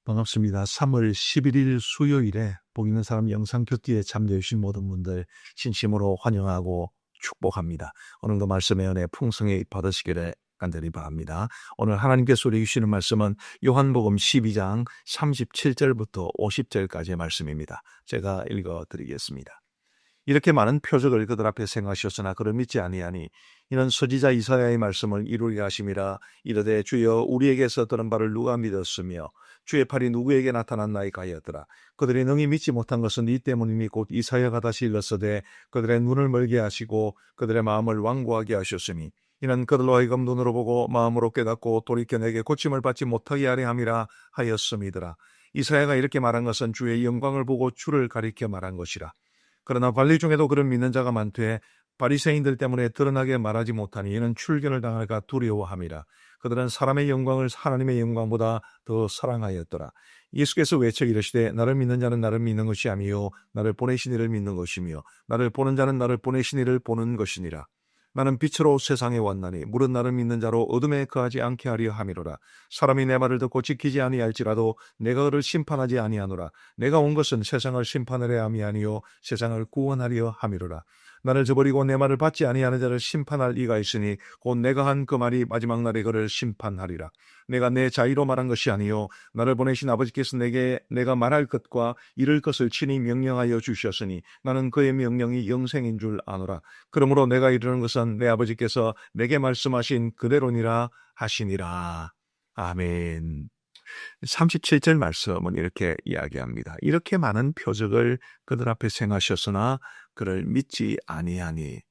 반갑습니다. 3월 11일 수요일에 복 있는 사람 영상 큐티에 참여해 주신 모든 분들 진심으로 환영하고 축복합니다. 오늘도 말씀의 은혜 풍성히 받으시기를 간절히 바랍니다. 오늘 하나님께서 우리에게 주시는 말씀은 요한복음 12장 37절부터 50절까지의 말씀입니다. 제가 읽어드리겠습니다. 이렇게 많은 표적을 그들 앞에 행하셨으나 그를 믿지 아니하니 이는 선지자 이사야의 말씀을 이루리라 하심이라. 이르되 주여 우리에게서 들은 바를 누가 믿었으며 주의 팔이 누구에게 나타났나이까 하였더라. 그들이 능히 믿지 못한 것은 이 때문이니 곧 이사야가 다시 일렀으되 그들의 눈을 멀게 하시고 그들의 마음을 완고하게 하셨으니 이는 그들로 하여금 눈으로 보고 마음으로 깨닫고 돌이켜 내게 고침을 받지 못하게 하려 함이라 하였음이더라. 이사야가 이렇게 말한 것은 주의 영광을 보고 주를 가리켜 말한 것이라. 그러나 관리 중에도 그를 믿는 자가 많되 바리새인들 때문에 드러나게 말하지 못하니 이는 출견을 당할까 두려워함이라. 그들은 사람의 영광을 하나님의 영광보다 더 사랑하였더라. 예수께서 외쳐 이르시되 나를 믿는 자는 나를 믿는 것이 아니요 나를 보내신 이를 믿는 것이며 나를 보는 자는 나를 보내신 이를 보는 것이니라. 나는 빛으로 세상에 왔나니 물은 나를 믿는 자로 어둠에 거하지 않게 하려 함이로라. 사람이 내 말을 듣고 지키지 아니할지라도 내가 그를 심판하지 아니하노라. 내가 온 것은 세상을 심판하려 함이 아니요 세상을 구원하려 함이로라. 나를 저버리고 내 말을 받지 아니하는 자를 심판할 이가 있으니 곧 내가 한 그 말이 마지막 날에 그를 심판하리라. 내가 내 자의로 말한 것이 아니요 나를 보내신 아버지께서 내게 내가 말할 것과 이를 것을 친히 명령하여 주셨으니 나는 그의 명령이 영생인 줄 아노라. 그러므로 내가 이르는 것은 내 아버지께서 내게 말씀하신 그대로니라 하시니라. 아멘. 37절 말씀은 이렇게 이야기합니다. 이렇게 많은 표적을 그들 앞에 행하셨으나 그를 믿지 아니하니.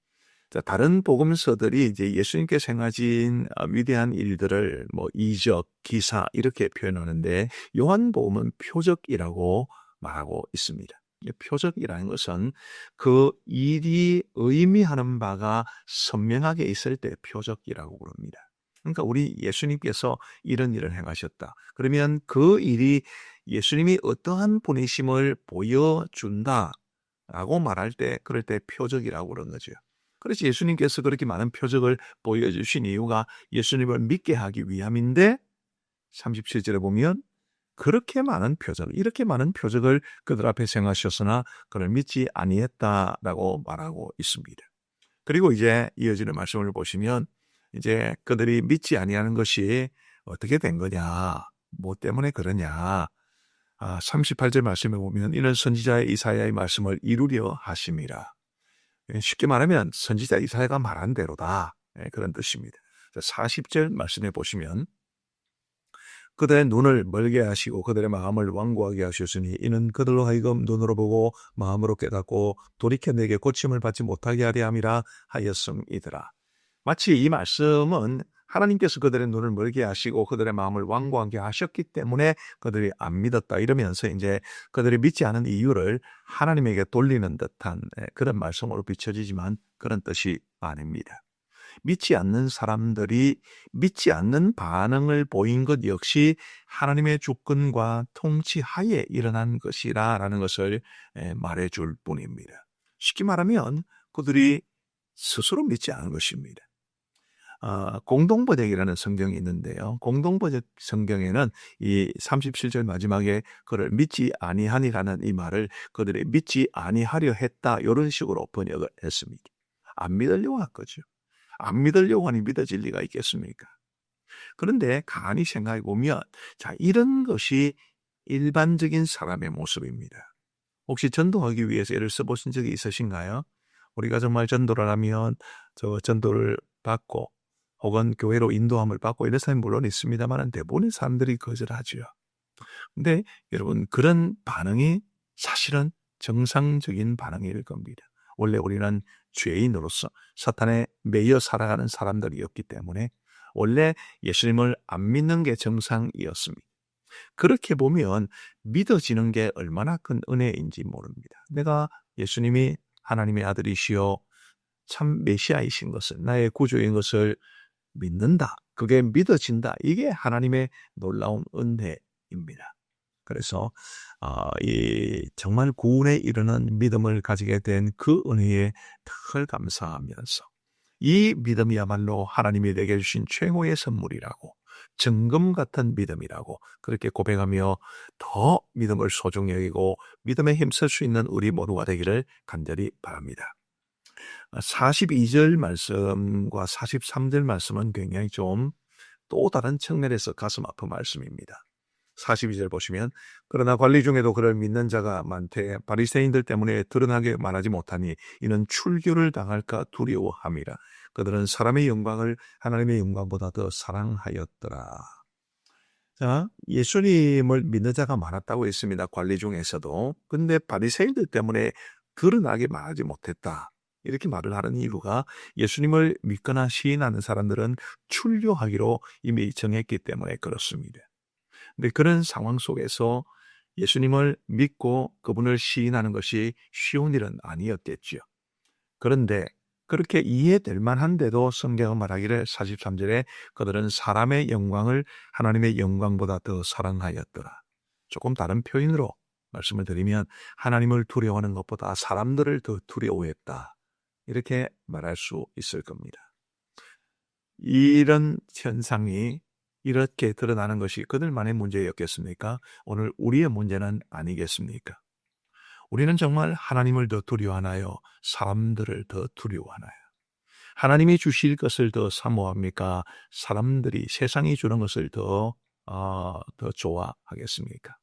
자, 다른 복음서들이 이제 예수님께서 행하신 위대한 일들을 이적, 기사 이렇게 표현하는데 요한복음은 표적이라고 말하고 있습니다. 표적이라는 것은 그 일이 의미하는 바가 선명하게 있을 때 표적이라고 부릅니다. 그러니까 우리 예수님께서 이런 일을 행하셨다. 그러면 그 일이 예수님이 어떠한 분이심을 보여준다라고 말할 때 그럴 때 표적이라고 그런 거죠. 그래서 예수님께서 그렇게 많은 표적을 보여주신 이유가 예수님을 믿게 하기 위함인데 37절에 보면 그렇게 많은 표적, 이렇게 많은 표적을 그들 앞에 행하셨으나 그를 믿지 아니했다라고 말하고 있습니다. 그리고 이제 이어지는 말씀을 보시면 이제 그들이 믿지 아니하는 것이 어떻게 된 거냐, 뭐 때문에 그러냐. 38절 말씀에 보면 이는 선지자 이사야의 말씀을 이루려 하심이라. 쉽게 말하면 선지자 이사야가 말한 대로다. 그런 뜻입니다. 40절 말씀에 보시면 그들의 눈을 멀게 하시고 그들의 마음을 완고하게 하셨으니 이는 그들로 하여금 눈으로 보고 마음으로 깨닫고 돌이켜 내게 고침을 받지 못하게 하려 함이라 하였음이더라. 마치 이 말씀은 하나님께서 그들의 눈을 멀게 하시고 그들의 마음을 완고하게 하셨기 때문에 그들이 안 믿었다 이러면서 이제 그들이 믿지 않은 이유를 하나님에게 돌리는 듯한 그런 말씀으로 비춰지지만 그런 뜻이 아닙니다. 믿지 않는 사람들이 믿지 않는 반응을 보인 것 역시 하나님의 주권과 통치 하에 일어난 것이라는 것을 말해줄 뿐입니다. 쉽게 말하면 그들이 스스로 믿지 않은 것입니다. 공동번역이라는 성경이 있는데요. 공동번역 성경에는 이 37절 마지막에 그를 믿지 아니하니라는 이 말을 그들이 믿지 아니하려 했다 이런 식으로 번역을 했습니다. 안 믿으려고 한 거죠. 안 믿으려고 하니 믿어질 리가 있겠습니까? 그런데 가만히 생각해 보면 자, 이런 것이 일반적인 사람의 모습입니다. 혹시 전도하기 위해서 애를 써보신 적이 있으신가요? 우리가 정말 전도를 하면 전도를 받고 혹은 교회로 인도함을 받고 이런 사람이 물론 있습니다만 대부분의 사람들이 거절하죠. 근데 여러분 그런 반응이 사실은 정상적인 반응일 겁니다. 원래 우리는 죄인으로서 사탄에 매여 살아가는 사람들이었기 때문에 원래 예수님을 안 믿는 게 정상이었습니다. 그렇게 보면 믿어지는 게 얼마나 큰 은혜인지 모릅니다. 내가 예수님이 하나님의 아들이시요 참 메시아이신 것을 나의 구주인 것을 믿는다. 그게 믿어진다. 이게 하나님의 놀라운 은혜입니다. 그래서 이 정말 구원에 이르는 믿음을 가지게 된 그 은혜에 늘 감사하면서 이 믿음이야말로 하나님이 내게 주신 최고의 선물이라고 정금 같은 믿음이라고 그렇게 고백하며 더 믿음을 소중히 여기고 믿음에 힘쓸 수 있는 우리 모두가 되기를 간절히 바랍니다. 42절 말씀과 43절 말씀은 굉장히 좀 또 다른 측면에서 가슴 아픈 말씀입니다. 42절 보시면 그러나 관리 중에도 그를 믿는 자가 많되 바리새인들 때문에 드러나게 말하지 못하니 이는 출교를 당할까 두려워함이라. 그들은 사람의 영광을 하나님의 영광보다 더 사랑하였더라. 자, 예수님을 믿는 자가 많았다고 했습니다. 관리 중에서도. 근데 바리새인들 때문에 드러나게 말하지 못했다. 이렇게 말을 하는 이유가 예수님을 믿거나 시인하는 사람들은 출교하기로 이미 정했기 때문에 그렇습니다. 근데 그런 상황 속에서 예수님을 믿고 그분을 시인하는 것이 쉬운 일은 아니었겠죠. 그런데 그렇게 이해될 만한데도 성경은 말하기를 43절에 그들은 사람의 영광을 하나님의 영광보다 더 사랑하였더라. 조금 다른 표현으로 말씀을 드리면 하나님을 두려워하는 것보다 사람들을 더 두려워했다. 이렇게 말할 수 있을 겁니다. 이런 현상이 이렇게 드러나는 것이 그들만의 문제였겠습니까? 오늘 우리의 문제는 아니겠습니까? 우리는 정말 하나님을 더 두려워하나요? 사람들을 더 두려워하나요? 하나님이 주실 것을 더 사모합니까? 사람들이 세상이 주는 것을 더 좋아하겠습니까?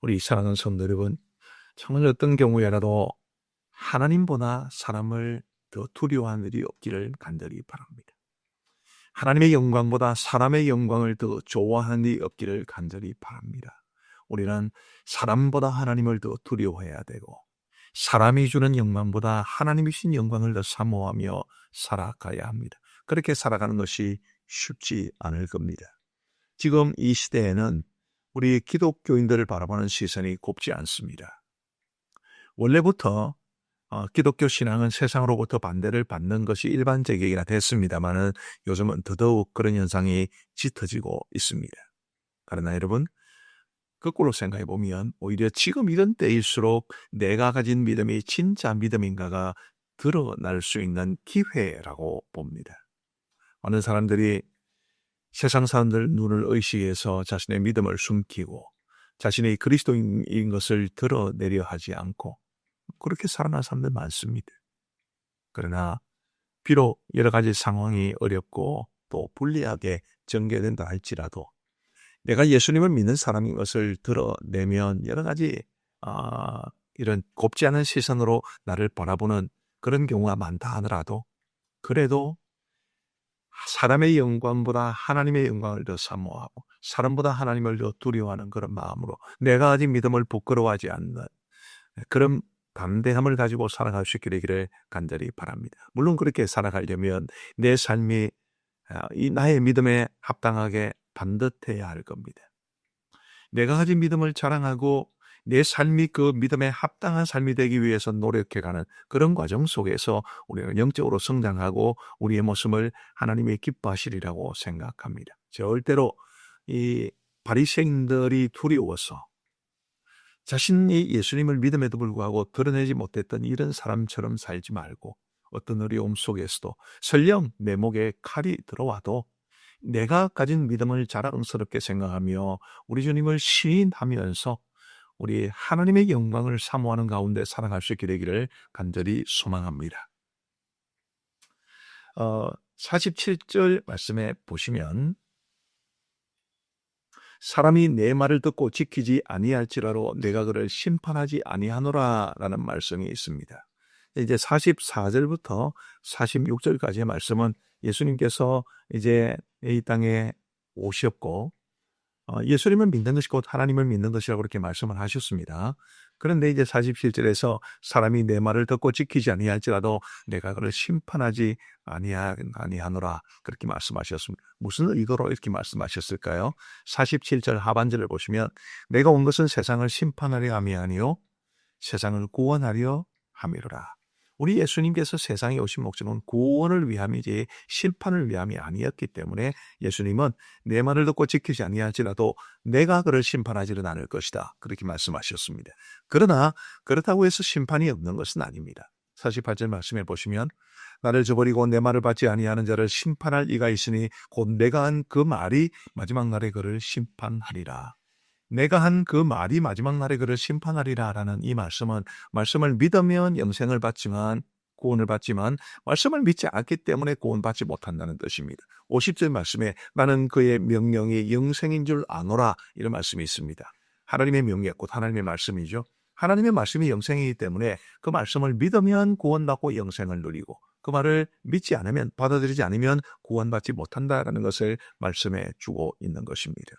우리 사랑하는 성도 여러분, 정말 어떤 경우에라도 하나님보다 사람을 더 두려워하는 일이 없기를 간절히 바랍니다. 하나님의 영광보다 사람의 영광을 더 좋아하는 일이 없기를 간절히 바랍니다. 우리는 사람보다 하나님을 더 두려워해야 되고 사람이 주는 영광보다 하나님이 주신 영광을 더 사모하며 살아가야 합니다. 그렇게 살아가는 것이 쉽지 않을 겁니다. 지금 이 시대에는 우리 기독교인들을 바라보는 시선이 곱지 않습니다. 원래부터 기독교 신앙은 세상으로부터 반대를 받는 것이 일반적이긴 됐습니다만 요즘은 더더욱 그런 현상이 짙어지고 있습니다. 그러나 여러분, 거꾸로 생각해 보면 오히려 지금 이런 때일수록 내가 가진 믿음이 진짜 믿음인가가 드러날 수 있는 기회라고 봅니다. 많은 사람들이 세상 사람들 눈을 의식해서 자신의 믿음을 숨기고 자신의 그리스도인인 것을 드러내려 하지 않고 그렇게 살아난 사람들 많습니다. 그러나 비록 여러 가지 상황이 어렵고 또 불리하게 전개된다 할지라도 내가 예수님을 믿는 사람인 것을 드러내면 여러 가지 이런 곱지 않은 시선으로 나를 바라보는 그런 경우가 많다 하더라도 그래도 사람의 영광보다 하나님의 영광을 더 사모하고 사람보다 하나님을 더 두려워하는 그런 마음으로 내가 가진 믿음을 부끄러워하지 않는 그런 담대함을 가지고 살아갈 수 있게 되기를 간절히 바랍니다. 물론 그렇게 살아가려면 내 삶이 이 나의 믿음에 합당하게 반듯해야 할 겁니다. 내가 가진 믿음을 자랑하고 내 삶이 그 믿음에 합당한 삶이 되기 위해서 노력해가는 그런 과정 속에서 우리는 영적으로 성장하고 우리의 모습을 하나님이 기뻐하시리라고 생각합니다. 절대로 이 바리새인들이 두려워서 자신이 예수님을 믿음에도 불구하고 드러내지 못했던 이런 사람처럼 살지 말고 어떤 어려움 속에서도 설령 내 목에 칼이 들어와도 내가 가진 믿음을 자랑스럽게 생각하며 우리 주님을 시인하면서 우리 하나님의 영광을 사모하는 가운데 살아갈 수 있게 되기를 간절히 소망합니다. 47절 말씀에 보시면 사람이 내 말을 듣고 지키지 아니할지라도 내가 그를 심판하지 아니하노라 라는 말씀이 있습니다. 이제 44절부터 46절까지의 말씀은 예수님께서 이제 이 땅에 오셨고 예수님을 믿는 것이 곧 하나님을 믿는 것이라고 그렇게 말씀을 하셨습니다. 그런데 이제 47절에서 사람이 내 말을 듣고 지키지 아니할지라도 내가 그를 심판하지 아니하노라 그렇게 말씀하셨습니다. 무슨 의도로 이렇게 말씀하셨을까요? 47절 하반절을 보시면 내가 온 것은 세상을 심판하려 함이 아니요 세상을 구원하려 함이로라. 우리 예수님께서 세상에 오신 목적은 구원을 위함이지 심판을 위함이 아니었기 때문에 예수님은 내 말을 듣고 지키지 아니할지라도 내가 그를 심판하지는 않을 것이다. 그렇게 말씀하셨습니다. 그러나 그렇다고 해서 심판이 없는 것은 아닙니다. 48절 말씀해 보시면 나를 저버리고 내 말을 받지 아니하는 자를 심판할 이가 있으니 곧 내가 한 그 말이 마지막 날에 그를 심판하리라. 내가 한 그 말이 마지막 날에 그를 심판하리라 라는 이 말씀은 말씀을 믿으면 영생을 받지만 구원을 받지만 말씀을 믿지 않기 때문에 구원받지 못한다는 뜻입니다. 50절 말씀에 나는 그의 명령이 영생인 줄 아노라 이런 말씀이 있습니다. 하나님의 명령 곧 하나님의 말씀이죠. 하나님의 말씀이 영생이기 때문에 그 말씀을 믿으면 구원받고 영생을 누리고 그 말을 믿지 않으면 받아들이지 않으면 구원받지 못한다라는 것을 말씀해 주고 있는 것입니다.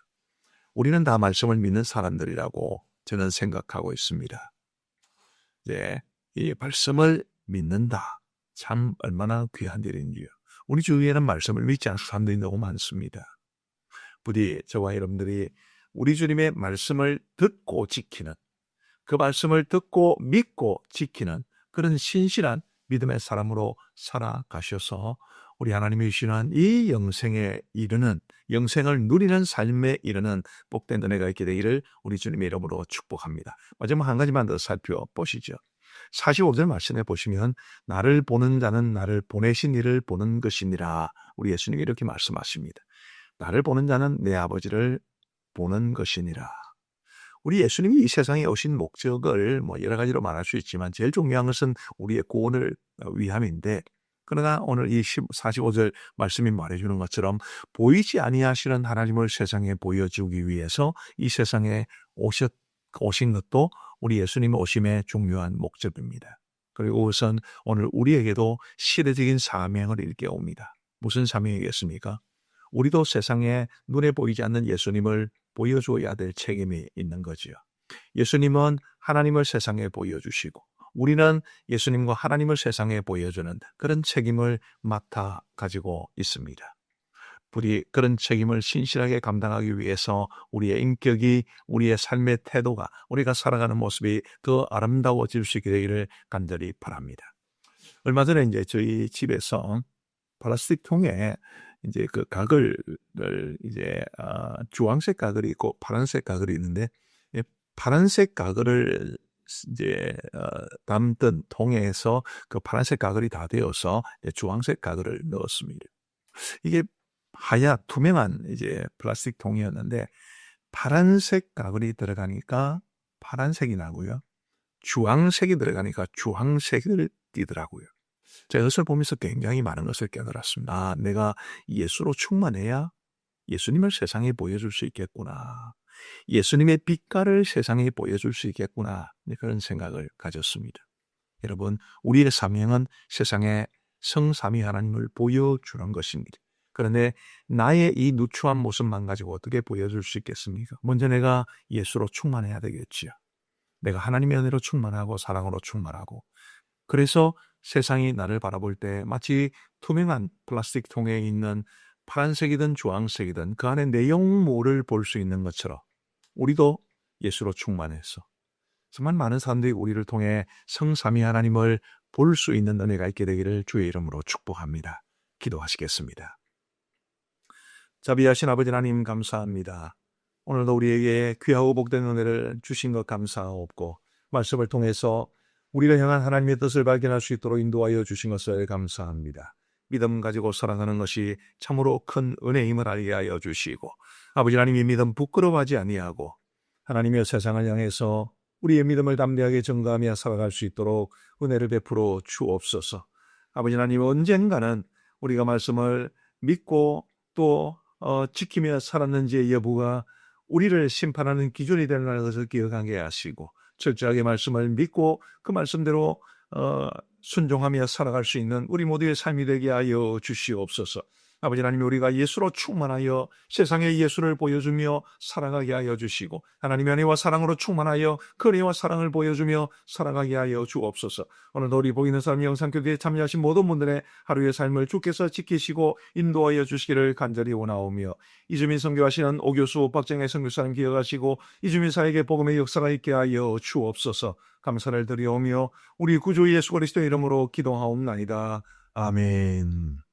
우리는 다 말씀을 믿는 사람들이라고 저는 생각하고 있습니다. 이제 이 말씀을 믿는다. 참 얼마나 귀한 일인지요. 우리 주위에는 말씀을 믿지 않는 사람들이 너무 많습니다. 부디 저와 여러분들이 우리 주님의 말씀을 듣고 지키는 그 말씀을 듣고 믿고 지키는 그런 신실한 믿음의 사람으로 살아가셔서 우리 하나님이 주시는 이 영생에 이르는 영생을 누리는 삶에 이르는 복된 은혜가 있게 되기를 우리 주님의 이름으로 축복합니다. 마지막 한 가지만 더 살펴보시죠. 45절 말씀해 보시면 나를 보는 자는 나를 보내신 이를 보는 것이니라. 우리 예수님이 이렇게 말씀하십니다. 나를 보는 자는 내 아버지를 보는 것이니라. 우리 예수님이 이 세상에 오신 목적을 여러 가지로 말할 수 있지만 제일 중요한 것은 우리의 구원을 위함인데 그러나 오늘 이 45절 말씀이 말해주는 것처럼 보이지 아니하시는 하나님을 세상에 보여주기 위해서 이 세상에 오신 것도 우리 예수님 오심의 중요한 목적입니다. 그리고 우선 오늘 우리에게도 시대적인 사명을 일깨웁니다. 무슨 사명이겠습니까? 우리도 세상에 눈에 보이지 않는 예수님을 보여줘야 될 책임이 있는 거지요. 예수님은 하나님을 세상에 보여주시고 우리는 예수님과 하나님을 세상에 보여주는 그런 책임을 맡아 가지고 있습니다. 부디 그런 책임을 신실하게 감당하기 위해서 우리의 인격이, 우리의 삶의 태도가, 우리가 살아가는 모습이 더 아름다워질 수 있게 되기를 간절히 바랍니다. 얼마 전에 이제 저희 집에서 플라스틱 통에 이제 그 가글을 이제 주황색 가글이 있고 파란색 가글이 있는데 파란색 가글을 이제 담던 통에서 그 파란색 가글이 다 되어서 주황색 가글을 넣었습니다. 이게 투명한 이제 플라스틱 통이었는데 파란색 가글이 들어가니까 파란색이 나고요. 주황색이 들어가니까 주황색을 띠더라고요. 제가 이것을 보면서 굉장히 많은 것을 깨달았습니다. 내가 예수로 충만해야 예수님을 세상에 보여줄 수 있겠구나. 예수님의 빛깔을 세상에 보여줄 수 있겠구나. 그런 생각을 가졌습니다. 여러분, 우리의 사명은 세상에 성삼위 하나님을 보여주는 것입니다. 그런데 나의 이 누추한 모습만 가지고 어떻게 보여줄 수 있겠습니까? 먼저 내가 예수로 충만해야 되겠지요. 내가 하나님의 은혜로 충만하고 사랑으로 충만하고 그래서 세상이 나를 바라볼 때 마치 투명한 플라스틱 통에 있는 파란색이든 주황색이든 그 안에 내용물을 볼 수 있는 것처럼 우리도 예수로 충만해서 정말 많은 사람들이 우리를 통해 성삼위 하나님을 볼 수 있는 은혜가 있게 되기를 주의 이름으로 축복합니다. 기도하시겠습니다. 자비하신 아버지 하나님 감사합니다. 오늘도 우리에게 귀하고 복된 은혜를 주신 것 감사하옵고 말씀을 통해서 우리를 향한 하나님의 뜻을 발견할 수 있도록 인도하여 주신 것을 감사합니다. 믿음 가지고 살아가는 것이 참으로 큰 은혜임을 알게 하여 주시고 아버지 하나님의 믿음 부끄러워하지 아니하고 하나님의 세상을 향해서 우리의 믿음을 담대하게 전가하며 살아갈 수 있도록 은혜를 베풀어 주옵소서. 아버지 하나님 언젠가는 우리가 말씀을 믿고 또 지키며 살았는지의 여부가 우리를 심판하는 기준이 되는 것을 기억하게 하시고 철저하게 말씀을 믿고 그 말씀대로 순종하며 살아갈 수 있는 우리 모두의 삶이 되게 하여 주시옵소서. 아버지 하나님 우리가 예수로 충만하여 세상에 예수를 보여주며 살아가게 하여 주시고 하나님의 은혜와 사랑으로 충만하여 그 은혜와 사랑을 보여주며 살아가게 하여 주옵소서. 오늘도 우리 보이는 사람 영상교대에 참여하신 모든 분들의 하루의 삶을 주께서 지키시고 인도하여 주시기를 간절히 원하오며 이주민 선교하시는 오교수 박정혜 선교사님 기억하시고 이주민 사에게 복음의 역사가 있게 하여 주옵소서. 감사를 드리오며 우리 구주 예수 그리스도의 이름으로 기도하옵나이다. 아멘.